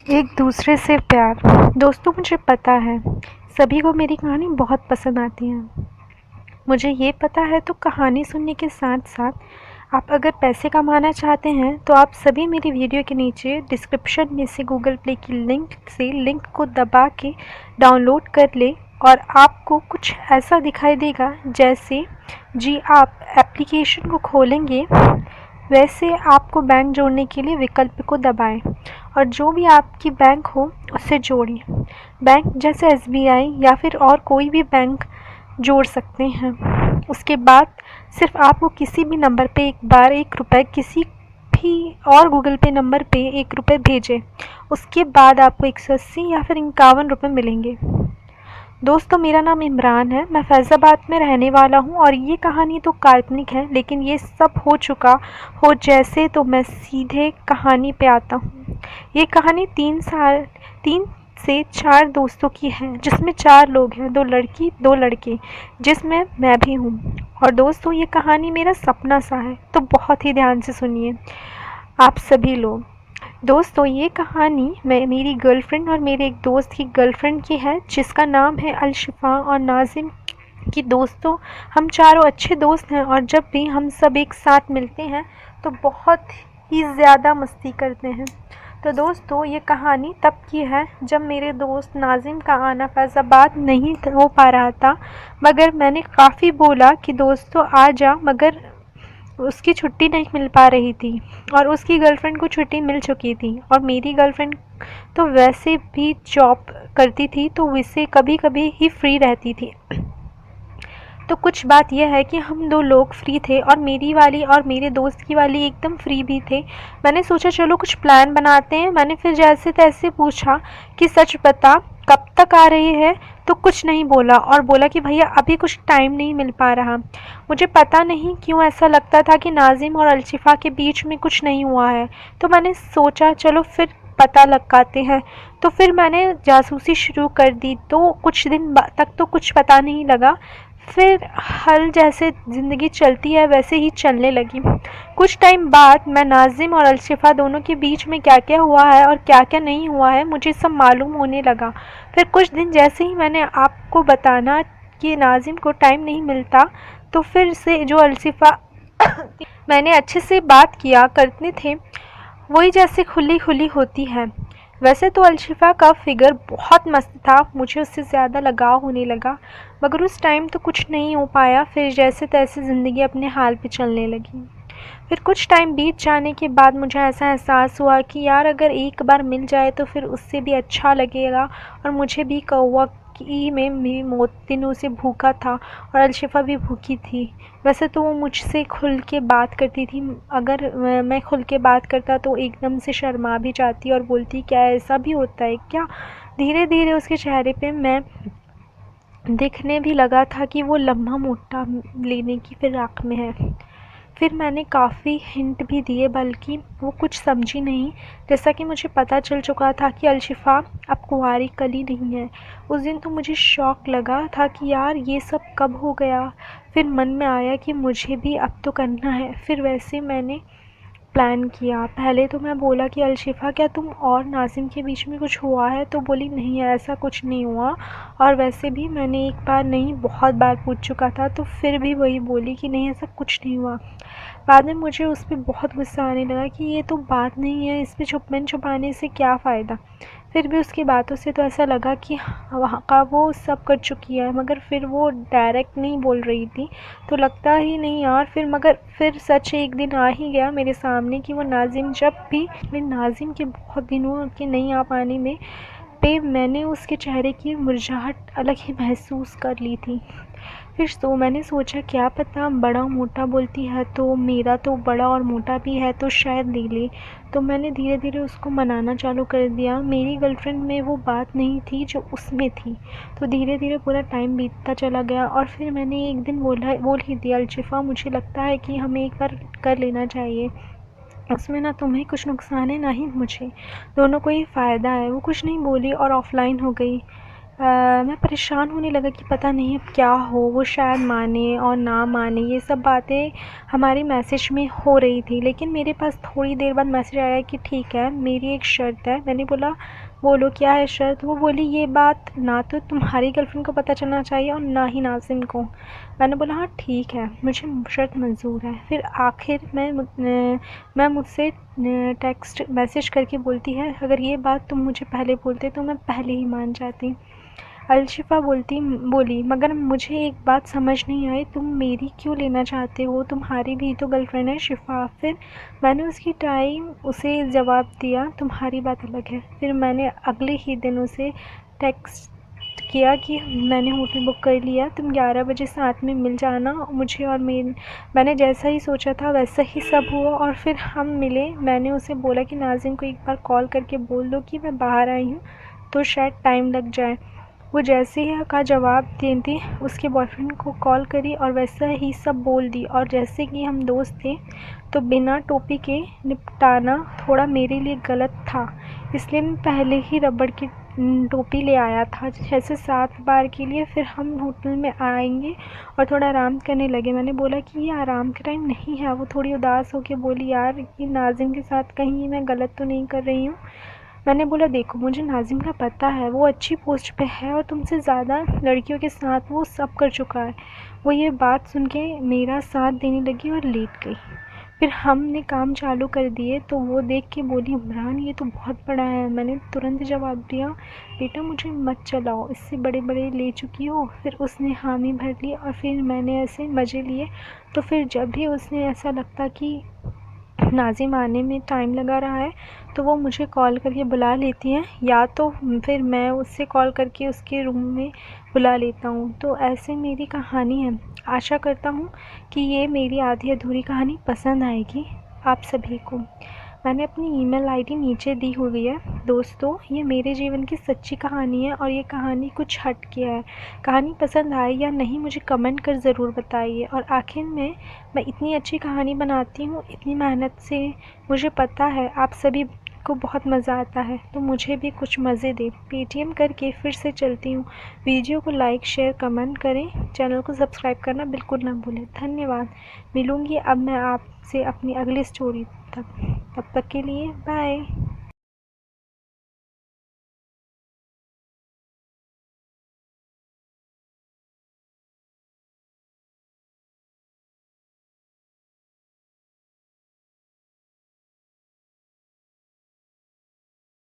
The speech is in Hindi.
एक दूसरे से प्यार। दोस्तों, मुझे पता है सभी को मेरी कहानी बहुत पसंद आती है। मुझे ये पता है, तो कहानी सुनने के साथ साथ आप अगर पैसे कमाना चाहते हैं तो आप सभी मेरी वीडियो के नीचे डिस्क्रिप्शन में से गूगल प्ले की लिंक को दबा के डाउनलोड कर ले और आपको कुछ ऐसा दिखाई देगा जैसे जी आप एप्लीकेशन को खोलेंगे वैसे आपको बैंक जोड़ने के लिए विकल्प को दबाएं और जो भी आपकी बैंक हो उससे जोड़िए। बैंक जैसे एसबीआई या फिर और कोई भी बैंक जोड़ सकते हैं। उसके बाद सिर्फ आपको किसी भी नंबर पे एक बार 1 रुपये किसी भी और गूगल पे नंबर पे 1 रुपये भेजें। उसके बाद आपको 180 या फिर 51 रुपये मिलेंगे। दोस्तों, मेरा नाम इमरान है। मैं फैज़ाबाद में रहने वाला हूँ और ये कहानी तो काल्पनिक है, लेकिन ये सब हो चुका हो जैसे तो मैं सीधे कहानी पे आता हूँ। ये कहानी 3 से 4 दोस्तों की है, जिसमें 4 लोग हैं, 2 लड़की 2 लड़के, जिसमें मैं भी हूँ। और दोस्तों, ये कहानी मेरा सपना सा है, तो बहुत ही ध्यान से सुनिए आप सभी लोग। दोस्तों, ये कहानी मेरी गर्लफ्रेंड और मेरे एक दोस्त की गर्लफ्रेंड की है, जिसका नाम है अलशिफ़ा और नाज़िम की। दोस्तों, हम चारों अच्छे दोस्त हैं और जब भी हम सब एक साथ मिलते हैं तो बहुत ही ज़्यादा मस्ती करते हैं। तो दोस्तों, ये कहानी तब की है जब मेरे दोस्त नाज़िम का आना फैज़ाबाद नहीं हो पा रहा था, मगर मैंने काफ़ी बोला कि दोस्तों आ जा, मगर उसकी छुट्टी नहीं मिल पा रही थी और उसकी गर्लफ्रेंड को छुट्टी मिल चुकी थी और मेरी गर्लफ्रेंड तो वैसे भी जॉब करती थी, तो वैसे कभी कभी ही फ्री रहती थी। तो कुछ बात यह है कि हम 2 लोग फ्री थे और मेरी वाली और मेरे दोस्त की वाली एकदम फ्री भी थे। मैंने सोचा चलो कुछ प्लान बनाते हैं। मैंने फिर जैसे तैसे पूछा कि सच बता कब तक आ रही है, तो कुछ नहीं बोला और बोला कि भैया अभी कुछ टाइम नहीं मिल पा रहा। मुझे पता नहीं क्यों ऐसा लगता था कि नाज़िम और अलशिफ़ा के बीच में कुछ नहीं हुआ है, तो मैंने सोचा चलो फिर पता लगाते हैं। तो फिर मैंने जासूसी शुरू कर दी। तो कुछ दिन तक तो कुछ पता नहीं लगा, फिर हल जैसे ज़िंदगी चलती है वैसे ही चलने लगी। कुछ टाइम बाद मैं नाज़िम और अलशिफ़ा दोनों के बीच में क्या क्या हुआ है और क्या क्या नहीं हुआ है मुझे सब मालूम होने लगा। फिर कुछ दिन जैसे ही मैंने आपको बताना कि नाज़िम को टाइम नहीं मिलता, तो फिर से जो अलशिफ़ा मैंने अच्छे से बात किया करते थे वही जैसे खुली खुली होती है। वैसे तो अलशिफ़ा का फिगर बहुत मस्त था, मुझे उससे ज़्यादा लगाव होने लगा, मगर उस टाइम तो कुछ नहीं हो पाया। फिर जैसे तैसे ज़िंदगी अपने हाल पे चलने लगी। फिर कुछ टाइम बीत जाने के बाद मुझे ऐसा एहसास हुआ कि यार अगर एक बार मिल जाए तो फिर उससे भी अच्छा लगेगा। और मुझे भी कौवा की में भी मौत दिनों से भूखा था और अलशिफ़ा भी भूखी थी। वैसे तो वो मुझसे खुल के बात करती थी, अगर मैं खुल के बात करता तो एकदम से शर्मा भी जाती और बोलती क्या ऐसा भी होता है क्या। धीरे धीरे उसके चेहरे पे मैं दिखने भी लगा था कि वो लम्हा मोटा लेने की फिराक में है। फिर मैंने काफ़ी हिंट भी दिए, बल्कि वो कुछ समझी नहीं। जैसा कि मुझे पता चल चुका था कि अलशिफ़ा अब कुंवारी कली नहीं है। उस दिन तो मुझे शौक लगा था कि यार ये सब कब हो गया। फिर मन में आया कि मुझे भी अब तो करना है। फिर वैसे मैंने प्लान किया। पहले तो मैं बोला कि अलशिफ़ा क्या तुम और नाज़िम के बीच में कुछ हुआ है, तो बोली नहीं ऐसा कुछ नहीं हुआ। और वैसे भी मैंने एक बार नहीं बहुत बार पूछ चुका था, तो फिर भी वही बोली कि नहीं ऐसा कुछ नहीं हुआ। बाद में मुझे उस पर बहुत गुस्सा आने लगा कि ये तो बात नहीं है, इस पर छुपाने से क्या फ़ायदा। फिर भी उसकी बातों से तो ऐसा लगा कि वहाँ का वो सब कर चुकी है, मगर फिर वो डायरेक्ट नहीं बोल रही थी, तो लगता ही नहीं यार। मगर फिर सच एक दिन आ ही गया मेरे सामने कि वो नाज़िम जब भी मैं नाज़िम के बहुत दिनों के नहीं आ पाने में पे मैंने उसके चेहरे की मुरझाहट अलग ही महसूस कर ली थी। फिर तो मैंने सोचा क्या पता बड़ा मोटा बोलती है तो मेरा तो बड़ा और मोटा भी है तो शायद ले ले। तो मैंने धीरे धीरे उसको मनाना चालू कर दिया। मेरी गर्लफ्रेंड में वो बात नहीं थी जो उसमें थी। तो धीरे धीरे पूरा टाइम बीतता चला गया और फिर मैंने एक दिन बोल ही दिया अलशिफ़ा मुझे लगता है कि हमें एक बार कर लेना चाहिए, उसमें ना तुम्हें कुछ नुकसान है ना ही मुझे, दोनों को ही फ़ायदा है। वो कुछ नहीं बोली और ऑफ़लाइन हो गई। मैं परेशान होने लगा कि पता नहीं अब क्या हो, वो शायद माने और ना माने, ये सब बातें हमारी मैसेज में हो रही थी। लेकिन मेरे पास थोड़ी देर बाद मैसेज आया कि ठीक है, मेरी एक शर्त है। मैंने बोला बोलो क्या है शर्त? वो बोली ये बात ना तो तुम्हारी गर्लफ्रेंड को पता चलना चाहिए और ना ही नाज़िम को। मैंने बोला हाँ ठीक है, मुझे शर्त मंज़ूर है। फिर आखिर मैं मुझसे टेक्स्ट मैसेज करके बोलती है अगर ये बात तुम मुझे पहले बोलते तो मैं पहले ही मान जाती। अलशिफ़ा बोली मगर मुझे एक बात समझ नहीं आई, तुम मेरी क्यों लेना चाहते हो? तुम्हारी भी तो गर्लफ्रेंड है शिफ़ा। फिर मैंने उसे जवाब दिया तुम्हारी बात अलग है। फिर मैंने अगले ही दिन उसे टेक्स्ट किया कि मैंने होटल बुक कर लिया, तुम 11 बजे साथ में मिल जाना मुझे। और मैंने जैसा ही सोचा था वैसा ही सब हुआ और फिर हम मिले। मैंने उसे बोला कि नाज़िम को एक बार कॉल करके बोल दो कि मैं बाहर आई हूँ तो शायद टाइम लग जाए। वो जैसे ही का जवाब देती उसके बॉयफ्रेंड को कॉल करी और वैसा ही सब बोल दी। और जैसे कि हम दोस्त थे तो बिना टोपी के निपटाना थोड़ा मेरे लिए गलत था, इसलिए मैं पहले ही रबड़ की टोपी ले आया था जैसे 7 बार के लिए। फिर हम होटल में आएंगे और थोड़ा आराम करने लगे। मैंने बोला कि ये आराम का टाइम नहीं है। वो थोड़ी उदास होकर बोली यार कि नाज़िम के साथ कहीं मैं गलत तो नहीं कर रही हूँ? मैंने बोला देखो मुझे नाज़िम का पता है, वो अच्छी पोस्ट पे है और तुमसे ज़्यादा लड़कियों के साथ वो सब कर चुका है। वो ये बात सुन के मेरा साथ देने लगी और लेट गई। फिर हमने काम चालू कर दिए तो वो देख के बोली इमरान ये तो बहुत बड़ा है। मैंने तुरंत जवाब दिया बेटा मुझे मत चलाओ, इससे बड़े बड़े ले चुकी हो। फिर उसने हामी भर ली और फिर मैंने ऐसे मज़े लिए। तो फिर जब भी उसने ऐसा लगता कि नाज़िम आने में टाइम लगा रहा है तो वो मुझे कॉल करके बुला लेती हैं या तो फिर मैं उससे कॉल करके उसके रूम में बुला लेता हूँ। तो ऐसे मेरी कहानी है। आशा करता हूँ कि ये मेरी आधी अधूरी कहानी पसंद आएगी आप सभी को। मैंने अपनी ईमेल आईडी नीचे दी हुई है। दोस्तों ये मेरे जीवन की सच्ची कहानी है और ये कहानी कुछ हट के है। कहानी पसंद आई या नहीं मुझे कमेंट कर ज़रूर बताइए। और आखिर में मैं इतनी अच्छी कहानी बनाती हूँ इतनी मेहनत से, मुझे पता है आप सभी को बहुत मज़ा आता है तो मुझे भी कुछ मज़े दे। पेटीएम करके फिर से चलती हूँ। वीडियो को लाइक शेयर कमेंट करें, चैनल को सब्सक्राइब करना बिल्कुल ना भूलें। धन्यवाद। मिलूँगी अब मैं आपसे अपनी अगली स्टोरी तक। तब तक के लिए बाय।